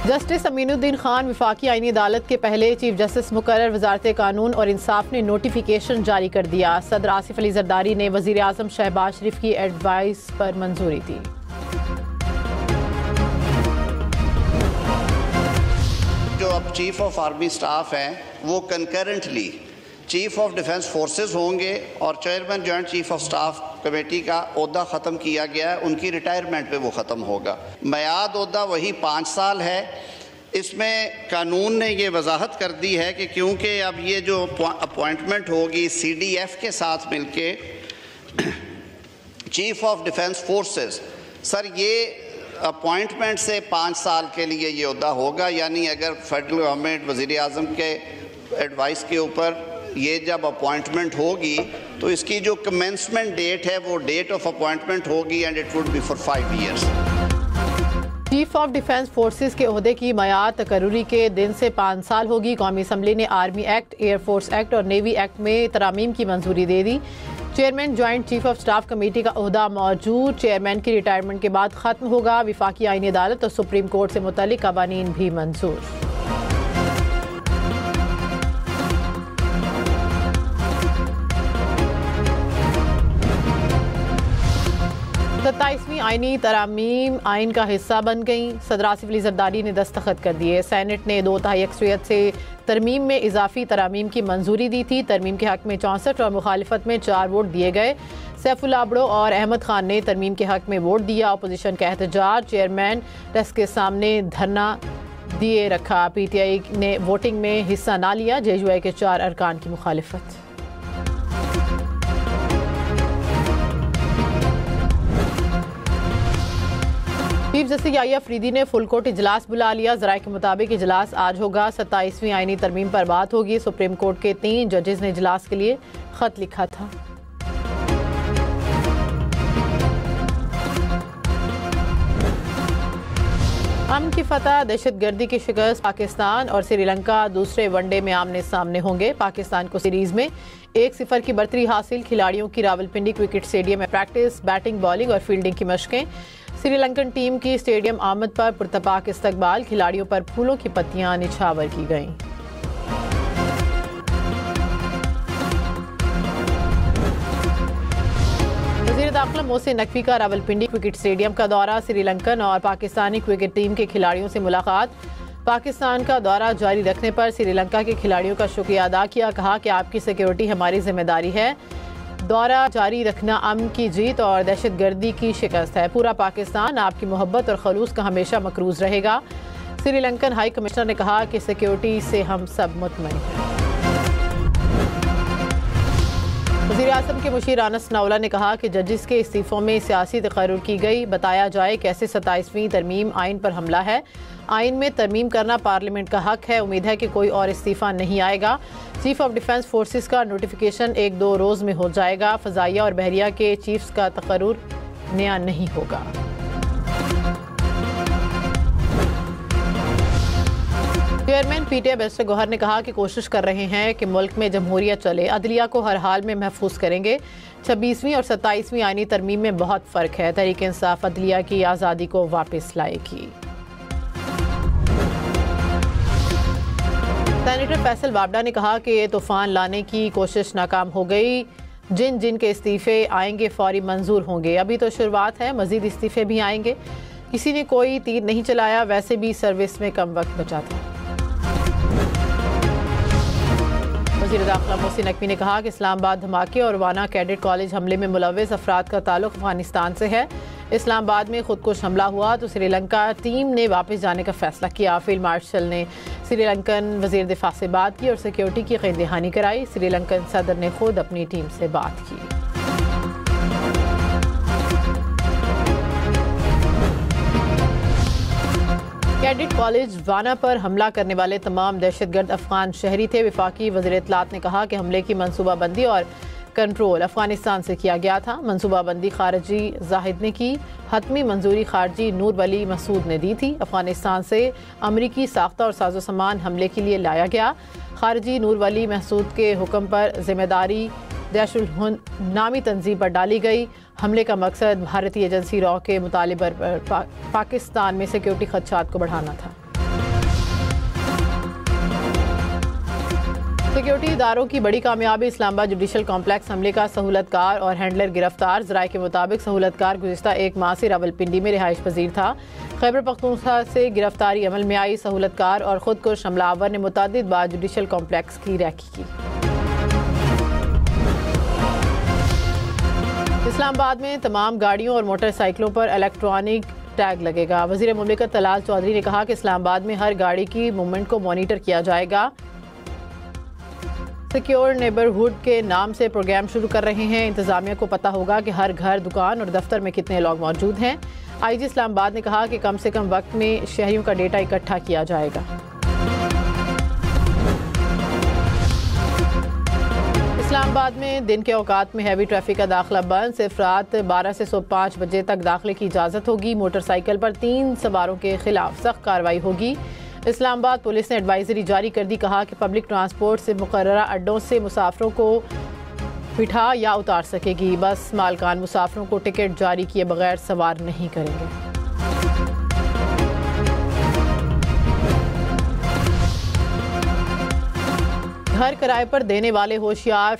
Justice Aminuddin Khan वफाकी आईनी अदालत के पहले चीफ जस्टिस मुकर्रर। वजारत कानून और इंसाफ ने नोटिफिकेशन जारी कर दिया। सदर आसिफ अली जरदारी ने वजीर आजम शहबाज शरीफ की एडवाइस पर मंजूरी दी। जो अब चीफ ऑफ आर्मी स्टाफ हैं वो concurrently chief of defence forces होंगे और chairman joint chief of staff committee का ओहदा ख़त्म किया गया है, उनकी रिटायरमेंट पे वो ख़त्म होगा। मियाद ओहदा वही 5 साल है। इसमें कानून ने ये वजाहत कर दी है कि क्योंकि अब ये जो अपॉइंटमेंट होगी CDF के साथ मिलके chief of defence forces, sir ये अपॉइंटमेंट से 5 साल के लिए ये ओहदा होगा। यानी अगर फेडरल गवर्नमेंट वज़ीर आज़म के एडवाइस के ऊपर ये जब अपॉइंटमेंट होगी तो इसकी जो कमेंसमेंट डेट है वो डेट ऑफ अपॉइंटमेंट होगी and it would be for 5 years. Chief of defence forces के ओहदे की मियाद तकर्रुरी के दिन से 5 साल होगी। कौमी असम्बली ने आर्मी एक्ट, एयरफोर्स एक्ट और नेवी एक्ट में तरामीम की मंजूरी दे दी। Chairman joint chief of staff committee का ओहदा मौजूद चेयरमैन की रिटायरमेंट के बाद खत्म होगा। वफाकी आईनी अदालत और सुप्रीम कोर्ट से मुतल्लिक कवानीन भी मंजूर। 27वीं आईनी तरामीम आइन का हिस्सा बन गई। सदर आसिफ अली जरदारी ने दस्तखत कर दिए। सेनेट ने 2/3 अक्सरियत से तरमीम में इजाफी तरामीम की मंजूरी दी थी। तरमीम के हक में 64 और मुखालिफत में 4 वोट दिए गए। सैफुल्लाह अबड़ो और अहमद खान ने तरमीम के हक में वोट दिया। अपोजिशन का एहतजाज चेयरमैन डेस्क के सामने धरना दिए रखा। PTI ने वोटिंग में हिस्सा ना लिया। JUI के 4 अरकान की मुखालिफत। चीफ जस्टिस याहिया अफरीदी ने फुल कोर्ट इजलास बुला लिया। ज़राए के मुताबिक इजलास आज होगा। 27वीं आईनी तरमीम पर बात होगी। सुप्रीम कोर्ट के 3 जजेस ने इजलास के लिए खत लिखा था। अमन की फतह, दहशतगर्दी की शिकस्त। पाकिस्तान और श्रीलंका दूसरे वनडे में आमने सामने होंगे। पाकिस्तान को सीरीज में 1-0 की बढ़तरी हासिल। खिलाड़ियों की रावलपिंडी क्रिकेट स्टेडियम में प्रैक्टिस, बैटिंग, बॉलिंग और फील्डिंग की मशकें। श्रीलंकन टीम की स्टेडियम आमद पर पुरतपाक इस्तकबाल। खिलाड़ियों पर फूलों की पत्तियां निछावर की गईं। वज़ीर दाखिला मोहसिन नकवी का रावलपिंडी क्रिकेट स्टेडियम का दौरा। श्रीलंकन और पाकिस्तानी क्रिकेट टीम के खिलाड़ियों से मुलाकात। पाकिस्तान का दौरा जारी रखने पर श्रीलंका के खिलाड़ियों का शुक्रिया अदा किया। कहा कि आपकी सिक्योरिटी हमारी जिम्मेदारी है। दौरा जारी रखना अमन की जीत और दहशतगर्दी की शिकस्त है। पूरा पाकिस्तान आपकी मोहब्बत और खलूस का हमेशा मकरूज रहेगा। श्रीलंकन हाई कमिश्नर ने कहा कि सिक्योरिटी से हम सब मुतमईन हैं। वज़ीर आज़म के मुशीर अनस नाउला ने कहा कि जजेस के इस्तीफ़ों में सियासी तकर्रुर की गई। बताया जाए कैसे 27वीं तरमीम आइन पर हमला है। आइन में तरमीम करना पार्लियामेंट का हक है। उम्मीद है कि कोई और इस्तीफ़ा नहीं आएगा। चीफ ऑफ डिफेंस फोर्सेस का नोटिफिकेशन 1-2 रोज़ में हो जाएगा। फ़ज़ाइया और बहरिया के चीफ्स का तकर्रुर नया नहीं होगा। चेयरमैन PTI बैरिस्टर गौहर ने कहा कि कोशिश कर रहे हैं कि मुल्क में जमहूरियत चले। अदलिया को हर हाल में महफूज करेंगे। 26वीं और 27वीं आईनी तरमीम में बहुत फ़र्क है। तहरीक इंसाफ अदलिया की आज़ादी को वापस लाएगी। सेनेटर फैसल वाबडा ने कहा कि ये तूफान लाने की कोशिश नाकाम हो गई। जिन जिन के इस्तीफ़े आएंगे फौरी मंजूर होंगे। अभी तो शुरुआत है, मज़ीद इस्तीफ़े भी आएंगे। किसी ने कोई तीर नहीं चलाया। वैसे भी सर्विस में कम वक्त बचा था। वज़ीर दाखिला मोहसिन नकवी ने कहा कि इस्लामाबाद धमाके और वाना कैडेट कॉलेज हमले में मुलव्वस अफराद का ताल्लुक अफगानिस्तान से है। इस्लामाबाद में खुदकुश हमला हुआ तो श्रीलंका टीम ने वापस जाने का फैसला किया। फील्ड मार्शल ने श्रीलंकन वज़ीर दिफा से बात की और सिक्योरिटी की क़ैद दहानी कराई। श्रीलंकन सदर ने खुद अपनी टीम से बात की। कैडेट कॉलेज वाना पर हमला करने वाले तमाम दहशतगर्द अफगान शहरी थे। वफाकी वज़ीर इत्तलात ने कहा कि हमले की मनसूबाबंदी और कंट्रोल अफगानिस्तान से किया गया था। मनसूबाबंदी खारजी जाहिद ने की। हतमी मंजूरी खारजी नूर वली मसूद ने दी थी। अफगानिस्तान से अमरीकी साख्ता और साजो सामान हमले के लिए लाया गया। खारजी नूर वली महसूद के हुक्म पर जिम्मेदारी दैशुल हिंद नामी तंजीम पर डाली गई। हमले का मकसद भारतीय एजेंसी रॉ के मुतालिबे पर पाकिस्तान में सिक्योरिटी खदशात को बढ़ाना था। सिक्योरिटी इदारों की बड़ी कामयाबी इस्लामाबाद जुडिशल कॉम्प्लेक्स हमले का सहूलतकार और हैंडलर गिरफ्तार। ज़राए के मुताबिक सहूलतकार गुज़िश्ता एक माह से रावलपिंडी में रिहाइश पजीर था। खैबर पख्तूनख्वा से गिरफ्तारी अमल में आई। सहूलतकार और खुद को हमलावर ने मुतअद्दिद बार जुडिशल कॉम्प्लेक्स की रैकी की। इस्लामाबाद में तमाम गाड़ियों और मोटरसाइकिलों पर इलेक्ट्रॉनिक टैग लगेगा। वज़ीर मुमलिकत तलाल चौधरी ने कहा कि इस्लामाबाद में हर गाड़ी की मूवमेंट को मॉनिटर किया जाएगा। सिक्योर नेबरहुड के नाम से प्रोग्राम शुरू कर रहे हैं। इंतजामिया को पता होगा कि हर घर, दुकान और दफ्तर में कितने लोग मौजूद हैं। आईजी इस्लामाबाद ने कहा कि कम से कम वक्त में शहरियों का डेटा इकट्ठा किया जाएगा। इस्लामाबाद में दिन के औकात में हैवी ट्रैफिक का दाखिला बंद। सिर्फ रात 12 से सुबह 5 बजे तक दाखिले की इजाज़त होगी। मोटरसाइकिल पर 3 सवारों के खिलाफ सख्त कार्रवाई होगी। इस्लामाबाद पुलिस ने एडवाइजरी जारी कर दी। कहा कि पब्लिक ट्रांसपोर्ट से मुकर्ररा अड्डों से मुसाफिरों को बिठा या उतार सकेगी। बस मालकान मुसाफिरों को टिकट जारी किए बगैर सवार नहीं करेंगे। घर किराए पर देने वाले होशियार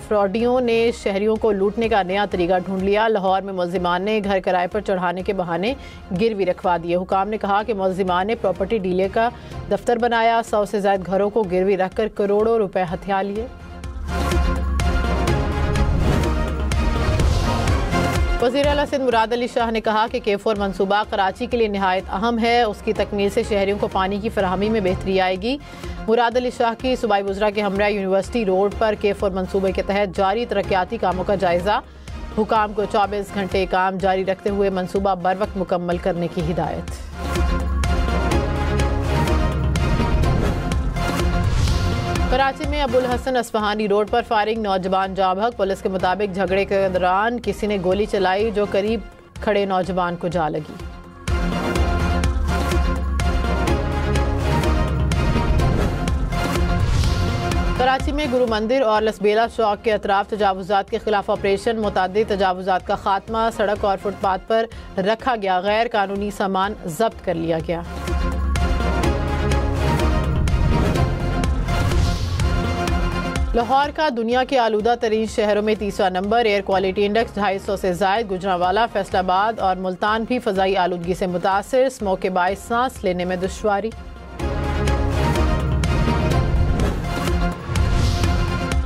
फ्रॉडियों ने शहरियों को लूटने का नया तरीका ढूंढ लिया। लाहौर में मुल्जिमान ने घर किराए पर चढ़ाने के बहाने गिरवी रखवा दिए। हुकाम ने कहा कि मुल्जिमान ने प्रॉपर्टी डीलर का दफ्तर बनाया। 100 से ज्यादा घरों को गिरवी रखकर करोड़ों रुपए हथिया लिए। वज़ीर आला सिंध मुराद अली शाह ने कहा कि K4 मनसूबा कराची के लिए निहायत अहम है। उसकी तकमील से शहरियों को पानी की फराहमी में बेहतरी आएगी। मुराद अली शाह की सूबाई वज़रा के हमरा यूनिवर्सिटी रोड पर K4 मनसूबे के तहत जारी तरक्याती कामों का जायजा। हुकाम को 24 घंटे काम जारी रखते हुए मनसूबा बर वक्त मुकम्मल करने की हिदायत। कराची में अबुल हसन अस्फहानी रोड पर फायरिंग, नौजवान जाँ बहक। पुलिस के मुताबिक झगड़े के दौरान किसी ने गोली चलाई जो करीब खड़े नौजवान को जा लगी। कराची में गुरु मंदिर और लसबेला चौक के अतराफ तजावुजात के खिलाफ ऑपरेशन। मुतादिद तजावुजात का खात्मा। सड़क और फुटपाथ पर रखा गया गैर कानूनी सामान जब्त कर लिया गया। लाहौर का दुनिया के आलूदा तरीन शहरों में 30वां नंबर। एयर क्वालिटी इंडेक्स 250 से जायद। गुजरांवाला, फैसलाबाद और मुल्तान भी फ़ज़ाई आलूदगी से मुतासिर। स्मोक के बाइस सांस लेने में दुश्वारी।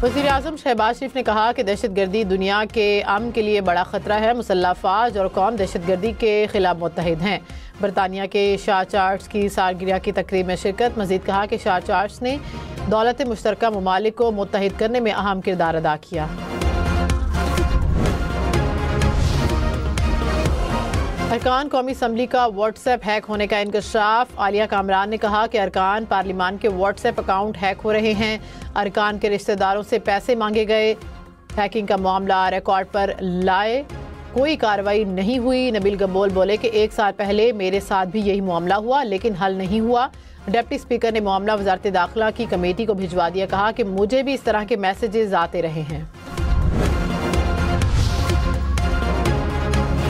वज़ीर आज़म शहबाज शरीफ ने कहा कि दहशतगर्दी दुनिया के अमन के लिए बड़ा खतरा है। मुसल्लह अफ़वाज और कौम दहशतगर्दी के खिलाफ मुत्तहिद हैं। बरतानिया के शाह चार्ट्स की सालगिरह की तकरीब में शिरकत। मज़ीद कहा कि शाह चार्ट्स ने दौलत मुश्तरका ममालिक को मुत्तहिद करने में अहम किरदार अदा किया। अरकान कौमी असम्बली का व्हाट्सएप हैक होने का इंकशाफ। आलिया कामरान ने कहा कि अरकान पार्लिमान के व्हाट्सएप अकाउंट हैक हो रहे हैं। अरकान के रिश्तेदारों से पैसे मांगे गए। हैकिंग का मामला रिकॉर्ड पर लाए, कोई कार्रवाई नहीं हुई। नबील गब्बोल बोले कि 1 साल पहले मेरे साथ भी यही मामला हुआ लेकिन हल नहीं हुआ। डिप्टी स्पीकर ने मामला वजारत दाखिला की कमेटी को भिजवा दिया। कहा कि मुझे भी इस तरह के मैसेजेस आते रहे हैं।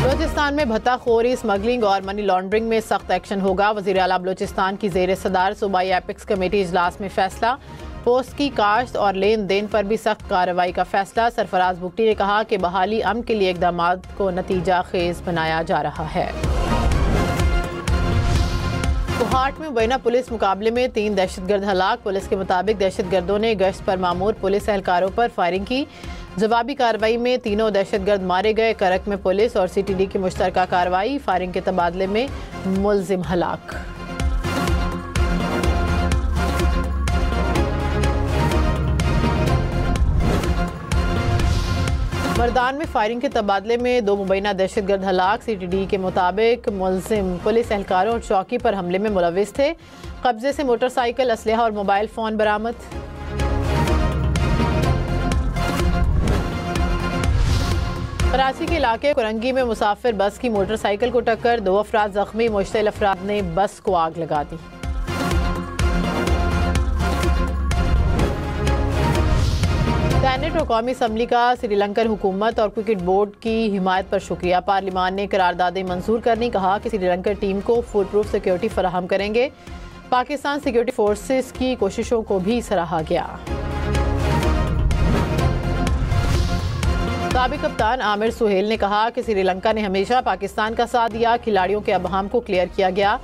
बलूचिस्तान में भत्ताखोरी, स्मगलिंग और मनी लॉन्ड्रिंग में सख्त एक्शन होगा। वज़ीर आला बलूचिस्तान की ज़ेर सदारत सूबाई एपिक्स कमेटी इजलास में फैसला। पोस्ट की काश्त और लेन देन पर भी सख्त कार्रवाई का फैसला। सरफराज बुगटी ने कहा कि बहाली अमन के लिए इक़दाम को नतीजा खेज बनाया जा रहा है। कोहाट में बैना पुलिस मुकाबले में 3 दहशतगर्द हलाक। पुलिस के मुताबिक दहशतगर्दों ने गश्त पर मामूर पुलिस एहलकारों पर फायरिंग की। जवाबी कार्रवाई में 3 दहशतगर्द मारे गए। करक में पुलिस और CTD की मुश्तरका कार्रवाई। फायरिंग के तबादले में मुलजिम हलाक। मर्दान में फायरिंग के तबादले में 2 मुबैना दहशतगर्द हलाक। CTD के मुताबिक मुलजिम पुलिस एहलकारों और चौकी पर हमले में मुलविस थे। कब्जे से मोटरसाइकिल, असलहा और मोबाइल फ़ोन बरामद। कराची के इलाके कुरंगी में मुसाफिर बस की मोटरसाइकिल को टक्कर। 2 अफराद जख्मी। मुश्तिल अफराद ने बस को आग लगा दी। सेनेट और कौमी असम्बली का श्रीलंकन हुकूमत और क्रिकेट बोर्ड की हिमायत पर शुक्रिया। पार्लिमान ने करारदादें मंजूर करनी। कहा कि श्रीलंकन टीम को फुल प्रूफ सिक्योरिटी फराहम करेंगे। पाकिस्तान सिक्योरिटी फोर्सेस की कोशिशों को भी सराहा गया। साबिक कप्तान आमिर सुहेल ने कहा कि श्रीलंका ने हमेशा पाकिस्तान का साथ दिया, खिलाड़ियों के अबहम को क्लियर किया गया।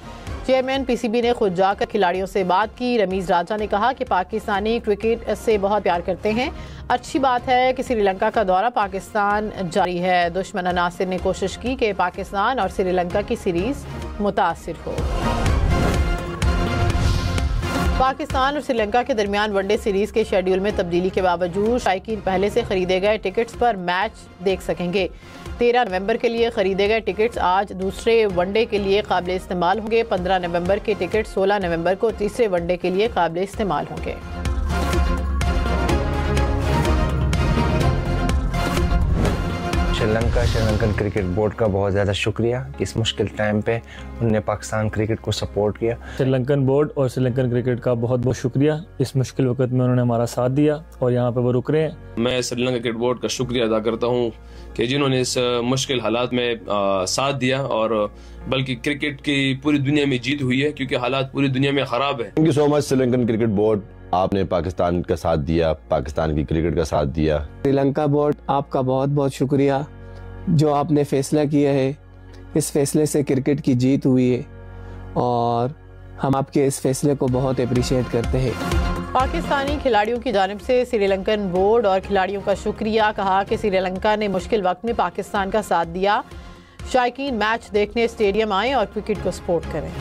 चेयरमैन पीसीबी ने खुद जाकर खिलाड़ियों से बात की। रमीज राजा ने कहा कि पाकिस्तानी क्रिकेट से बहुत प्यार करते हैं। अच्छी बात है कि श्रीलंका का दौरा पाकिस्तान जारी है। दुश्मन अनासिर ने कोशिश की कि पाकिस्तान और श्रीलंका की सीरीज मुतासिर हो। पाकिस्तान और श्रीलंका के दरमियान वनडे सीरीज के शेड्यूल में तब्दीली के बावजूद शायकीन पहले से खरीदे गए टिकट्स पर मैच देख सकेंगे। 13 नवंबर के लिए खरीदे गए टिकट्स आज दूसरे वनडे के लिए काबिल इस्तेमाल होंगे। 15 नवंबर के टिकट 16 नवंबर को तीसरे वनडे के लिए काबिल इस्तेमाल होंगे। श्रीलंकन क्रिकेट बोर्ड का बहुत ज़्यादा शुक्रिया। इस मुश्किल टाइम पे उन्होंने पाकिस्तान क्रिकेट को सपोर्ट किया। श्रीलंकन बोर्ड और श्रीलंकन क्रिकेट का बहुत बहुत शुक्रिया। इस मुश्किल वक्त में उन्होंने हमारा साथ दिया और यहाँ पे वो रुक रहे हैं। मैं श्रीलंका क्रिकेट बोर्ड का शुक्रिया अदा करता हूँ कि जिन्होंने इस मुश्किल हालात में साथ दिया, और बल्कि क्रिकेट की पूरी दुनिया में जीत हुई है क्योंकि हालात पूरी दुनिया में ख़राब है। Thank you so much Sri Lankan cricket board, आपने पाकिस्तान का साथ दिया, पाकिस्तान की क्रिकेट का साथ दिया। श्रीलंका बोर्ड आपका बहुत बहुत शुक्रिया, जो आपने फैसला किया है। इस फैसले से क्रिकेट की जीत हुई है और हम आपके इस फैसले को बहुत अप्रिशिएट करते हैं। पाकिस्तानी खिलाड़ियों की जानिब से श्रीलंकन बोर्ड और खिलाड़ियों का शुक्रिया। कहा कि श्रीलंका ने मुश्किल वक्त में पाकिस्तान का साथ दिया। शायकीन मैच देखने स्टेडियम आएं और क्रिकेट को सपोर्ट करें।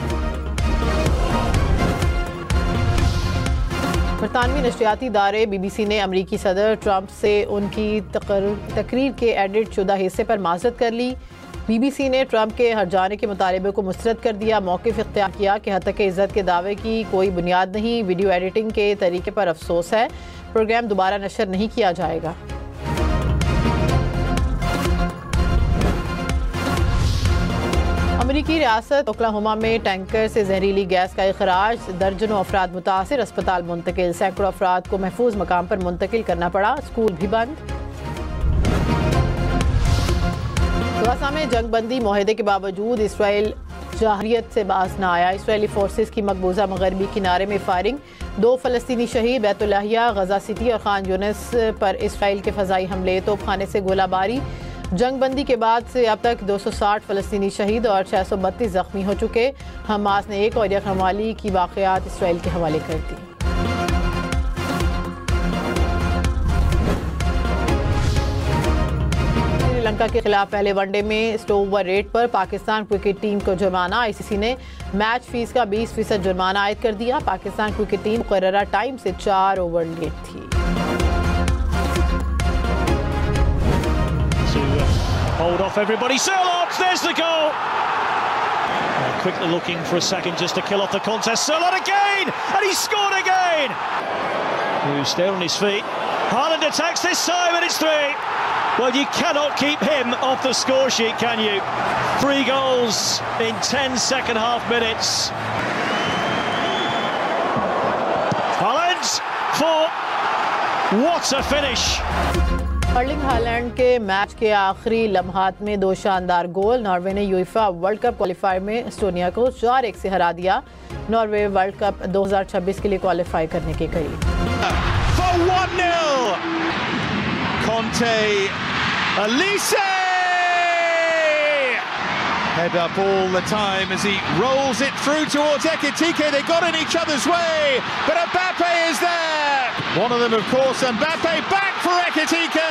बरतानवी नशरियाती इदारे BBC ने अमरीकी सदर ट्रंप से उनकी तकरीर के एडिट शुदा हिस्से पर माज़रत कर ली। BBC ने ट्रंप के हट जाने के मुतालबे को मुस्तरद कर दिया। मौक़िफ़ इख्तियार किया कि हत्या के इज़्ज़त के दावे की कोई बुनियाद नहीं। वीडियो एडिटिंग के तरीके पर अफसोस है। प्रोग्राम दोबारा नशर नहीं किया जाएगा। अमरीकी रियासत ओक्लाहोमा में टैंकर से जहरीली गैस का इखराज। दर्जनों अफराद मुतासिर, अस्पताल मुंतकिल। सैकड़ों अफराद को महफूज मकाम पर मुंतकिल करना पड़ा। स्कूल भी बंद। गाजा में जंगबंदी मुआहदे के बावजूद इसराइल जाहरियत से बाज न आया। इसराइली फोर्सेस की मकबूजा मगरबी किनारे में फायरिंग। 2 फ़लस्तीनी शहीद। बैतुल्लाहिया, गजा सिटी और खान यूनिस पर इसराइल के फ़ज़ाई हमले। तोपखाने से गोलाबारी। जंगबंदी के बाद से अब तक 260 फ़लस्तीनी शहीद और 632 ज़ख्मी हो चुके। हमास ने एक और यकरमाली की वाक़यात इसराइल के हवाले कर दी। श्रीलंका के खिलाफ पहले वनडे में स्टोवर रेट पर पाकिस्तान क्रिकेट टीम को जुर्माना। ICC ने मैच फीस का 20% जुर्माना आयद कर दिया। पाकिस्तान क्रिकेट टीम मुकर्ररा टाइम से 4 ओवर लेट थी। Hold off everybody. Sirlot, there's the goal. Quickly looking for a second just to kill off the contest. Sirlot again, and he's scored again. Who's still on his feet? Haaland attacks this time, and it's 3. Well, you cannot keep him off the score sheet, can you? 3 goals in 10 second half minutes. Haaland for what a finish. Erling Haaland के match के आखिरी लम्हात में 2 शानदार गोल। Norway ने UEFA world cup qualifier में Estonia को 4-1 से हरा दिया। नॉर्वे वर्ल्ड कप 2026 के लिए क्वालिफाई करने के करीब। For 1-0, Conte, Elise! Head up all the time as he rolls it through towards Ekitike. They got in each other's way, but Mbappe is there. One of them, of course, Mbappe back for Ekitike.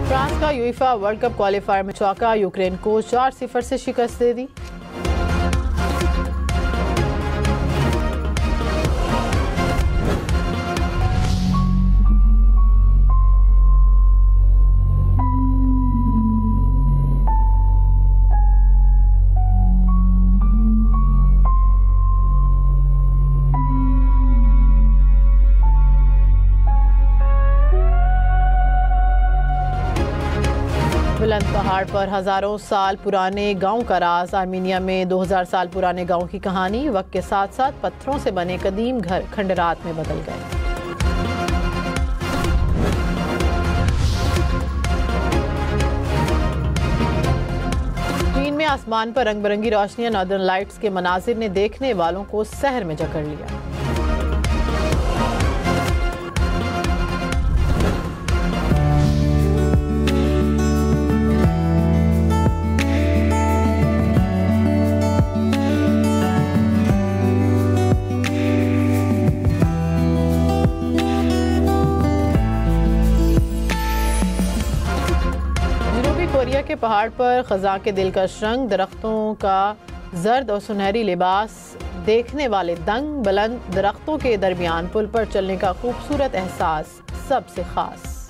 France का UEFA world cup qualifier में चौका। Ukraine को 4-0 से शिकस्त दे दी। बुलंद पहाड़ पर हजारों साल पुराने गांव का राज। आर्मीनिया में 2000 साल पुराने गांव की कहानी। वक्त के साथ साथ पत्थरों से बने कदीम घर खंडरात में बदल गए। चीन में आसमान पर रंग बिरंगी रोशनियां, नॉर्दर्न लाइट्स के मनाजिर ने देखने वालों को सहर में जकड़ लिया। पहाड़ पर खज़ां के दिलकश रंग, दरख्तों का जर्द और सुनहरी लिबास, देखने वाले दंग, बुलंद दरख्तों के दरमियान पुल पर चलने का खूबसूरत एहसास सबसे खास।